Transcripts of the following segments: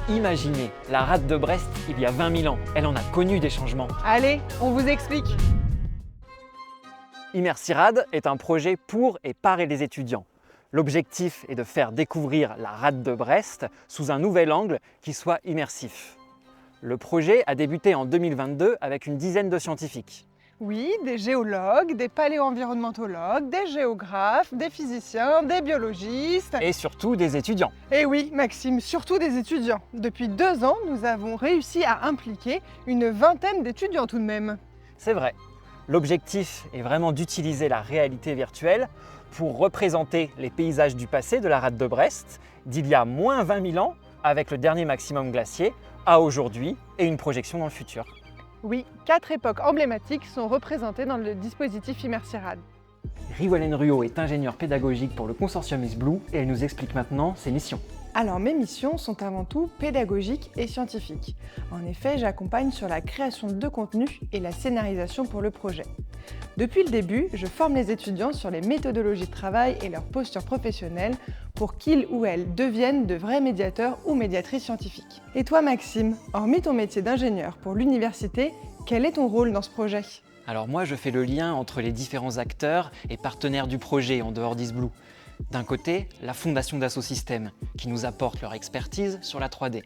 Imaginez, la rade de Brest, il y a 20 000 ans, elle en a connu des changements. Allez, on vous explique. Immersirad est un projet pour et par les étudiants. L'objectif est de faire découvrir la rade de Brest sous un nouvel angle qui soit immersif. Le projet a débuté en 2022 avec une dizaine de scientifiques. Oui, des géologues, des paléo-environnementologues, des géographes, des physiciens, des biologistes. Et surtout des étudiants. Et oui, Maxime, surtout des étudiants. Depuis 2 ans, nous avons réussi à impliquer une vingtaine d'étudiants tout de même. C'est vrai. L'objectif est vraiment d'utiliser la réalité virtuelle pour représenter les paysages du passé de la rade de Brest, d'il y a moins 20 000 ans, avec le dernier maximum glacier, à aujourd'hui et une projection dans le futur. Oui, 4 époques emblématiques sont représentées dans le dispositif Immersirad. Riwellen Ruot est ingénieure pédagogique pour le consortium ISBLUE et elle nous explique maintenant ses missions. Alors mes missions sont avant tout pédagogiques et scientifiques. En effet, j'accompagne sur la création de contenu et la scénarisation pour le projet. Depuis le début, je forme les étudiants sur les méthodologies de travail et leur posture professionnelle pour qu'ils ou elles deviennent de vrais médiateurs ou médiatrices scientifiques. Et toi Maxime, hormis ton métier d'ingénieur pour l'université, quel est ton rôle dans ce projet ? Alors moi, je fais le lien entre les différents acteurs et partenaires du projet en dehors d'ISBLUE. D'un côté, la fondation d'Assosystèmes, qui nous apporte leur expertise sur la 3D.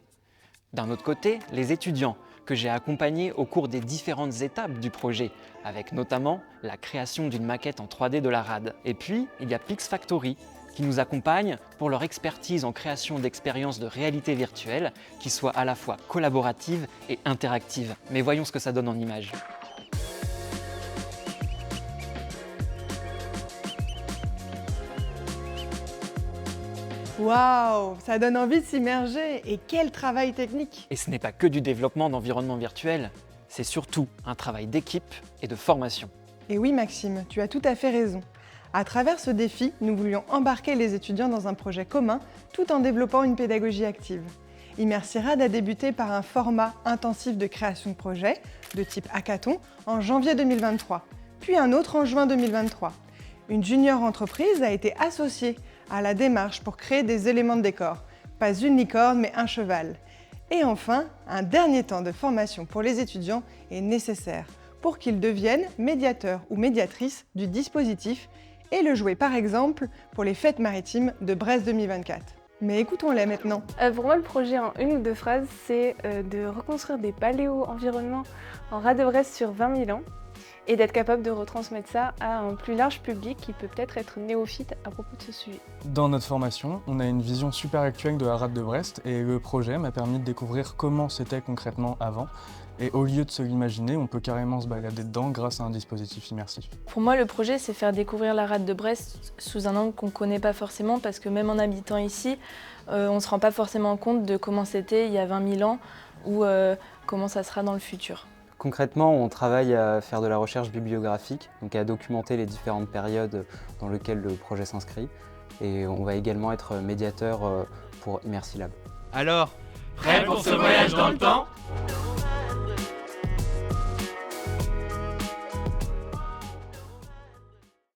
D'un autre côté, les étudiants, que j'ai accompagnés au cours des différentes étapes du projet, avec notamment la création d'une maquette en 3D de la rade. Et puis, il y a Pixfactory, qui nous accompagne pour leur expertise en création d'expériences de réalité virtuelle qui soient à la fois collaboratives et interactives. Mais voyons ce que ça donne en images. Waouh, ça donne envie de s'immerger. Et quel travail technique! Et ce n'est pas que du développement d'environnements virtuels, c'est surtout un travail d'équipe et de formation. Et oui Maxime, tu as tout à fait raison. À travers ce défi, nous voulions embarquer les étudiants dans un projet commun tout en développant une pédagogie active. Immersirad a débuté par un format intensif de création de projet, de type hackathon, en janvier 2023, puis un autre en juin 2023. Une junior entreprise a été associée à la démarche pour créer des éléments de décor, pas une licorne mais un cheval. Et enfin, un dernier temps de formation pour les étudiants est nécessaire pour qu'ils deviennent médiateurs ou médiatrices du dispositif et le jouer par exemple pour les fêtes maritimes de Brest 2024. Mais écoutons-les maintenant. Pour moi, le projet en 1 ou 2 phrases, c'est de reconstruire des paléo-environnements en rade de Brest sur 20 000 ans et d'être capable de retransmettre ça à un plus large public qui peut peut-être être néophyte à propos de ce sujet. Dans notre formation, on a une vision super actuelle de la rade de Brest et le projet m'a permis de découvrir comment c'était concrètement avant. Et au lieu de se l'imaginer, on peut carrément se balader dedans grâce à un dispositif immersif. Pour moi, le projet, c'est faire découvrir la rade de Brest sous un angle qu'on ne connaît pas forcément parce que même en habitant ici, on ne se rend pas forcément compte de comment c'était il y a 20 000 ans ou comment ça sera dans le futur. Concrètement, on travaille à faire de la recherche bibliographique, donc à documenter les différentes périodes dans lesquelles le projet s'inscrit. Et on va également être médiateur pour Immersilab. Alors, prêt pour ce voyage dans le temps ?